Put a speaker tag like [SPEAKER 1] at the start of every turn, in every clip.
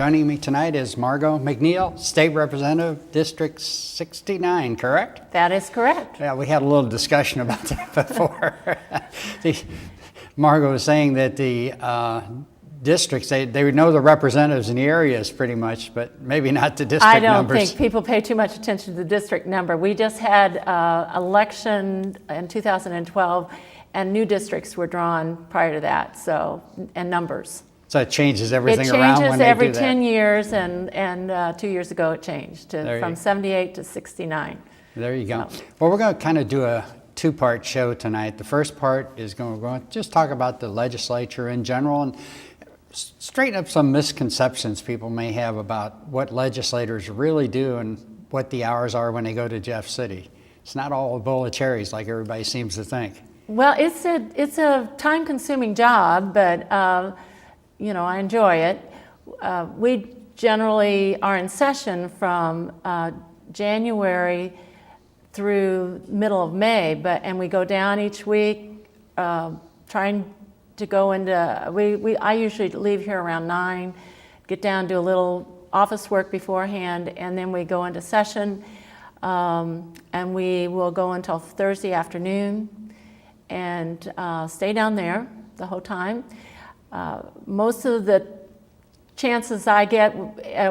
[SPEAKER 1] Joining me tonight is Margo McNeil, State Representative, District 69, correct?
[SPEAKER 2] That is correct.
[SPEAKER 1] Yeah, we had a little discussion about that before. Margo was saying that the districts, they would know the representatives in the areas pretty much, but maybe not the district numbers.
[SPEAKER 2] I don't think people pay too much attention to the district number. We just had election in 2012, and new districts were drawn prior to that, and numbers.
[SPEAKER 1] So it changes everything around when they do that.
[SPEAKER 2] It changes every 10 years, and 2 years ago it changed from 78 to 69.
[SPEAKER 1] There you go. Well, we're going to kind of do a two-part show tonight. The first part is going to just talk about the legislature in general and straighten up some misconceptions people may have about what legislators really do and what the hours are when they go to Jeff City. It's not all a bowl of cherries like everybody seems to think.
[SPEAKER 2] Well, it's a time-consuming job, but I enjoy it. We generally are in session from January through middle of May, and we go down each week, trying to go into. I usually leave here around 9, get down, do a little office work beforehand, and then we go into session, and we will go until Thursday afternoon, and stay down there the whole time. Most of the chances I get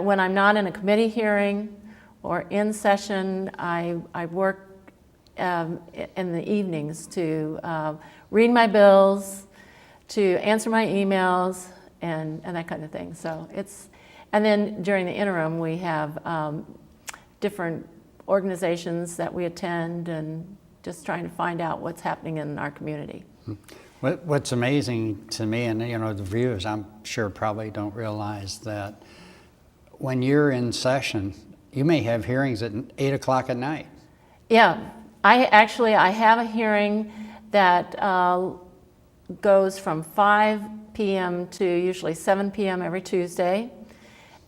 [SPEAKER 2] when I'm not in a committee hearing or in session, I work in the evenings to read my bills, to answer my emails, and that kind of thing. So and then during the interim, we have different organizations that we attend and just trying to find out what's happening in our community.
[SPEAKER 1] What's amazing to me, and the viewers I'm sure probably don't realize that when you're in session, you may have hearings at 8 o'clock at night.
[SPEAKER 2] Yeah, I have a hearing that goes from 5 p.m. to usually 7 p.m. every Tuesday.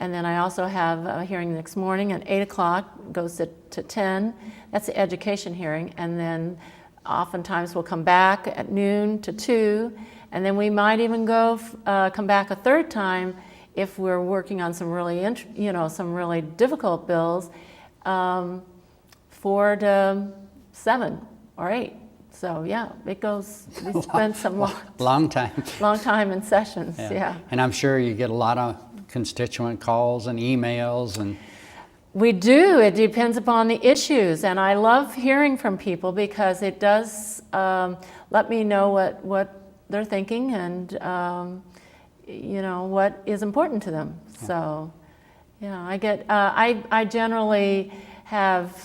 [SPEAKER 2] And then I also have a hearing the next morning at 8 o'clock, goes to 10. That's the education hearing. And then oftentimes we'll come back at noon to 2. And then we might even come back a third time if we're working on some really difficult bills, 4 to 7 or 8. So yeah, it goes. We spend some
[SPEAKER 1] long time
[SPEAKER 2] in sessions. Yeah.
[SPEAKER 1] And I'm sure you get a lot of constituent calls and emails and.
[SPEAKER 2] We do. It depends upon the issues, and I love hearing from people because it does let me know what they're thinking and what is important to them. Yeah. So, I get. I generally have.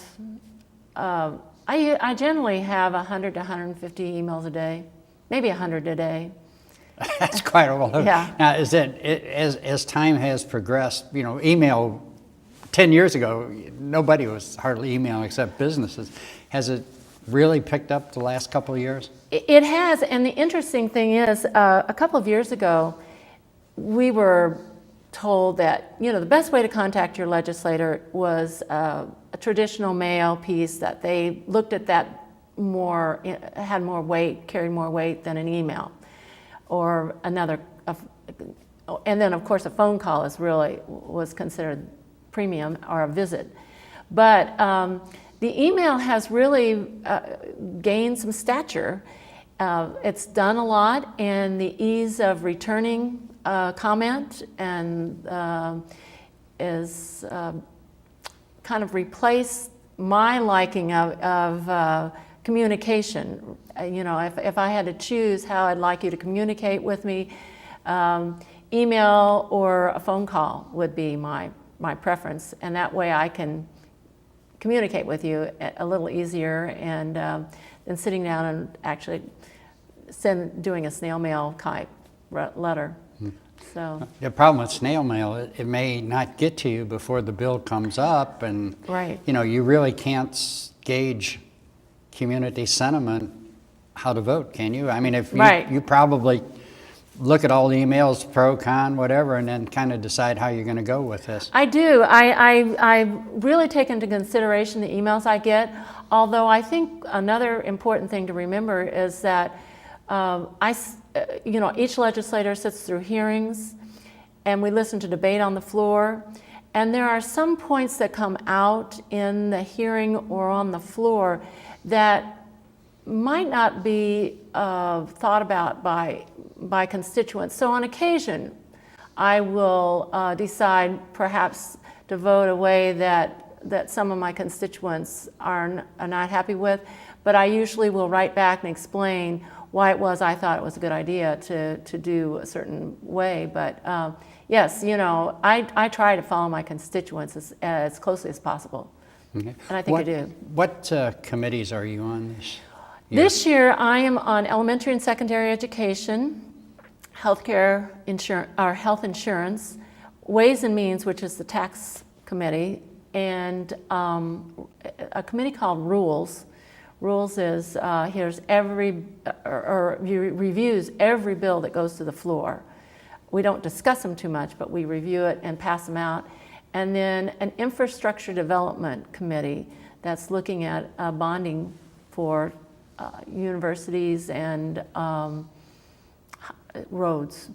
[SPEAKER 2] I generally have 100 to 150 emails a day, maybe 100 a day.
[SPEAKER 1] That's quite a lot.
[SPEAKER 2] Yeah.
[SPEAKER 1] Now, as time has progressed, email 10 years ago, nobody was hardly emailing except businesses. Has it really picked up the last couple of years?
[SPEAKER 2] It has, and the interesting thing is, a couple of years ago, we were told that the best way to contact your legislator was a traditional mail piece, that they looked at that more, had more weight, carried more weight than an email, or another. And then of course a phone call was considered premium or a visit, but the email has really gained some stature. It's done a lot, and the ease of returning comment and is kind of replaced my liking of communication. If I had to choose how I'd like you to communicate with me, email or a phone call would be my preference, and that way I can communicate with you a little easier and than sitting down and actually doing a snail mail type letter. So
[SPEAKER 1] the problem with snail mail, it may not get to you before the bill comes up, and
[SPEAKER 2] right.
[SPEAKER 1] You really can't gauge community sentiment how to vote, can you? I mean, if you probably look at all the emails, pro, con, whatever, and then kind of decide how you're going to go with this.
[SPEAKER 2] I do. I really take into consideration the emails I get, although I think another important thing to remember is that each legislator sits through hearings, and we listen to debate on the floor. And there are some points that come out in the hearing or on the floor that might not be thought about by constituents. So on occasion, I will decide perhaps to vote a way that some of my constituents are not happy with, but I usually will write back and explain why it was I thought it was a good idea to do a certain way. But yes, I try to follow my constituents as closely as possible.
[SPEAKER 1] Okay.
[SPEAKER 2] And I think I do.
[SPEAKER 1] What committees are you on this year?
[SPEAKER 2] This year I am on elementary and secondary education, healthcare, or health insurance, Ways and Means, which is the tax committee, and a committee called Rules. Rules is reviews every bill that goes to the floor. We don't discuss them too much, but we review it and pass them out. And then an infrastructure development committee that's looking at bonding for universities and roads.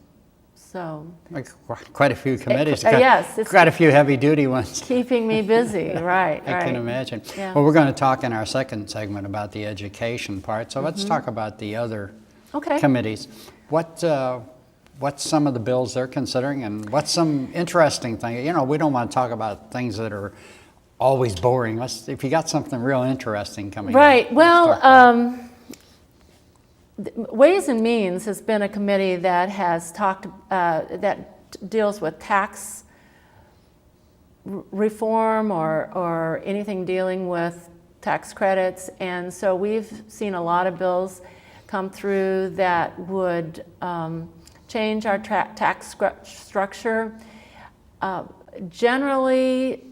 [SPEAKER 2] So
[SPEAKER 1] Like quite a few committees.
[SPEAKER 2] yes, it's
[SPEAKER 1] quite a few heavy-duty ones.
[SPEAKER 2] keeping me busy, right?
[SPEAKER 1] I can imagine.
[SPEAKER 2] Yeah.
[SPEAKER 1] Well, we're going to talk in our second segment about the education part, so let's talk about the other
[SPEAKER 2] Okay.
[SPEAKER 1] committees. What's some of the bills they're considering, and what's some interesting thing? We don't want to talk about things that are always boring. If you got something real interesting coming
[SPEAKER 2] Right.
[SPEAKER 1] up,
[SPEAKER 2] Well, Ways and Means has been a committee that has talked, that deals with tax reform or anything dealing with tax credits. And so we've seen a lot of bills come through that would change our tax structure. Generally,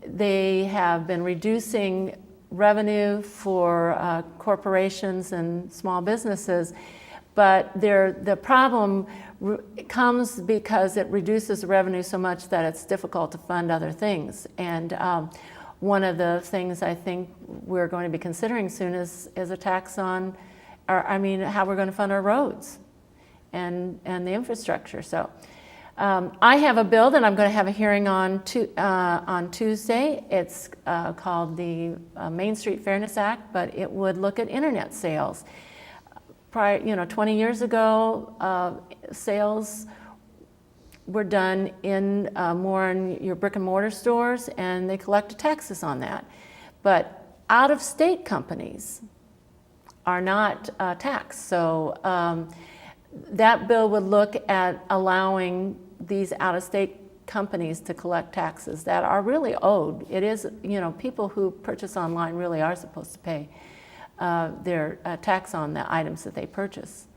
[SPEAKER 2] they have been reducing revenue for corporations and small businesses, but the problem comes because it reduces the revenue so much that it's difficult to fund other things. And one of the things I think we're going to be considering soon is a tax on, how we're going to fund our roads and the infrastructure. So I have a bill that I'm going to have a hearing on Tuesday. It's called the Main Street Fairness Act, but it would look at internet sales. 20 years ago, sales were done more in your brick and mortar stores, and they collected taxes on that. But out-of-state companies are not taxed. So that bill would look at allowing these out-of-state companies to collect taxes that are really owed. It is, people who purchase online really are supposed to pay their tax on the items that they purchase.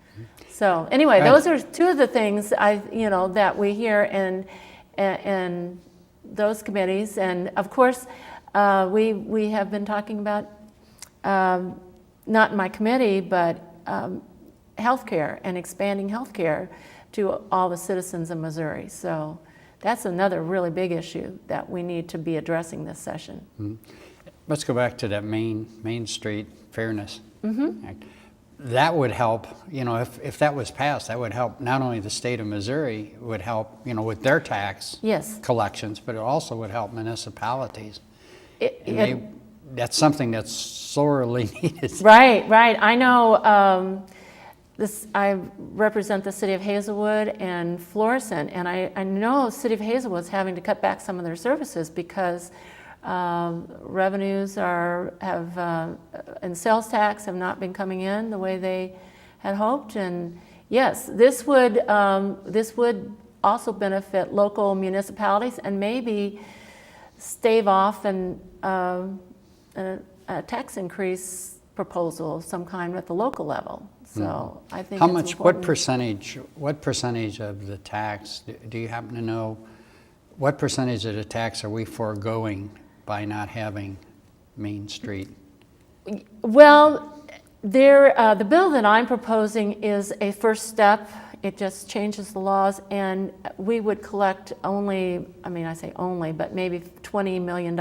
[SPEAKER 2] So anyway, those are two of the things that we hear in those committees. And of course, we have been talking about, not in my committee, but healthcare and expanding healthcare to all the citizens of Missouri. So that's another really big issue that we need to be addressing this session.
[SPEAKER 1] Mm-hmm. Let's go back to that Main Street Fairness Act. That would help, if that was passed, that would help not only the state of Missouri, it would help, with their tax collections, but it also would help municipalities. That's something that's sorely needed.
[SPEAKER 2] Right. I know I represent the city of Hazelwood and Florissant, and I know the city of Hazelwood's having to cut back some of their services because revenues and sales tax have not been coming in the way they had hoped. And yes, this would also benefit local municipalities and maybe stave off a tax increase proposal of some kind at the local level. So I think it's important.
[SPEAKER 1] What percentage of the tax, do you happen to know, what percentage of the tax are we foregoing by not having Main Street?
[SPEAKER 2] Well, the bill that I'm proposing is a first step. It just changes the laws, and we would collect only, I say only, but maybe $20 million.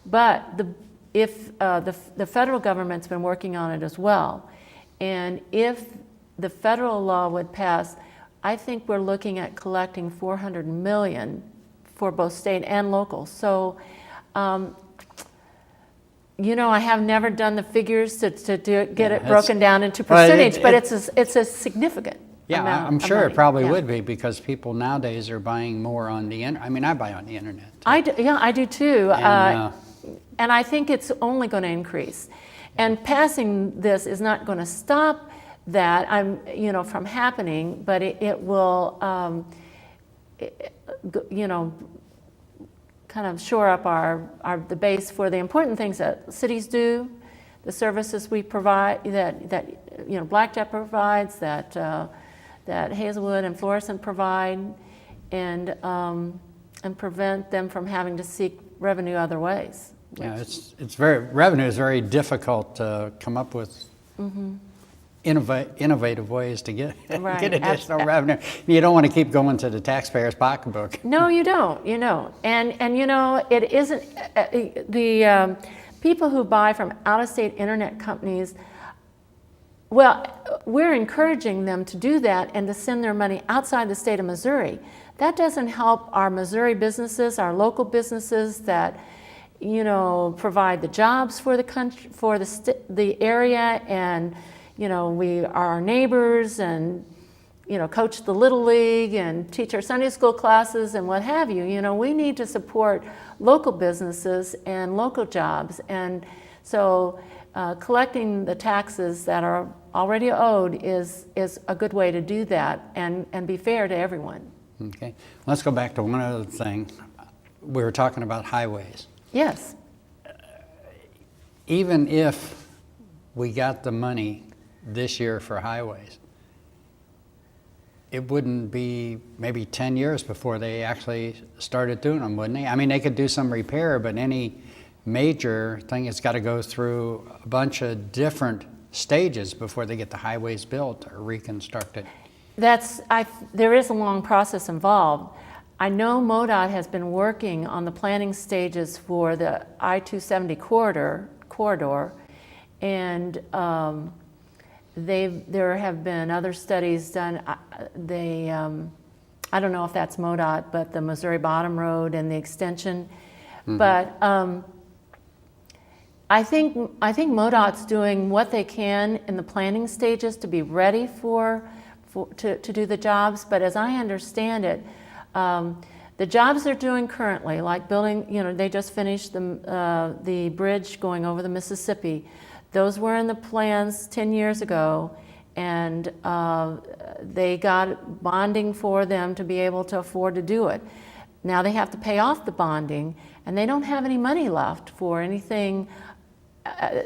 [SPEAKER 2] But if the federal government's been working on it as well, and if the federal law would pass, I think we're looking at collecting 400 million for both state and local. So, you know, I have never done the figures to get it broken down into percentage, but it's a significant amount
[SPEAKER 1] I'm
[SPEAKER 2] of
[SPEAKER 1] sure
[SPEAKER 2] money.
[SPEAKER 1] it probably would be, because people nowadays are buying more on the internet. I mean, I buy on the internet too.
[SPEAKER 2] I do too.
[SPEAKER 1] And,
[SPEAKER 2] And I think it's only going to increase. And passing this is not going to stop that, from happening, but it will, kind of shore up the base for the important things that cities do, the services we provide, that Blackjack provides, that Hazelwood and Florissant provide, and prevent them from having to seek revenue other ways.
[SPEAKER 1] Yeah, revenue is very difficult to come up with innovative ways to get additional revenue. You don't want to keep going to the taxpayer's pocketbook.
[SPEAKER 2] No, you don't. And it isn't the people who buy from out-of-state internet companies. Well, we're encouraging them to do that and to send their money outside the state of Missouri. That doesn't help our Missouri businesses, our local businesses that provide the jobs for the country, for the area, and we are our neighbors, and coach the Little League and teach our Sunday school classes and what have you. We need to support local businesses and local jobs, and so collecting the taxes that are already owed is a good way to do that and be fair to everyone.
[SPEAKER 1] Okay, let's go back to one other thing. We were talking about highways.
[SPEAKER 2] Yes.
[SPEAKER 1] Even if we got the money this year for highways, it wouldn't be maybe 10 years before they actually started doing them, wouldn't they? I mean, they could do some repair, but any major thing, it's got to go through a bunch of different stages before they get the highways built or reconstructed.
[SPEAKER 2] There is a long process involved. I know MoDOT has been working on the planning stages for the I-270 corridor, and there have been other studies done. I don't know if that's MoDOT, but the Missouri Bottom Road and the extension. But I think MoDOT's doing what they can in the planning stages to be ready to do the jobs. But as I understand it, the jobs they're doing currently, like building, they just finished the bridge going over the Mississippi. Those were in the plans 10 years ago, and they got bonding for them to be able to afford to do it. Now they have to pay off the bonding, and they don't have any money left for anything.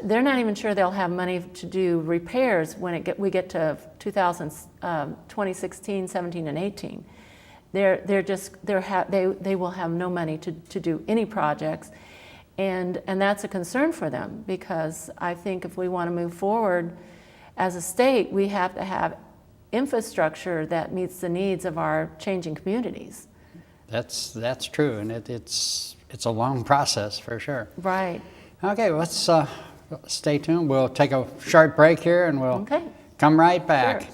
[SPEAKER 2] They're not even sure they'll have money to do repairs when we get to 2016, 17, and 18. They will have no money to do any projects, and that's a concern for them, because I think if we want to move forward as a state, we have to have infrastructure that meets the needs of our changing communities.
[SPEAKER 1] That's true, and it's a long process for sure.
[SPEAKER 2] Right.
[SPEAKER 1] Okay, let's stay tuned. We'll take a short break here, and we'll come right back.
[SPEAKER 2] Sure.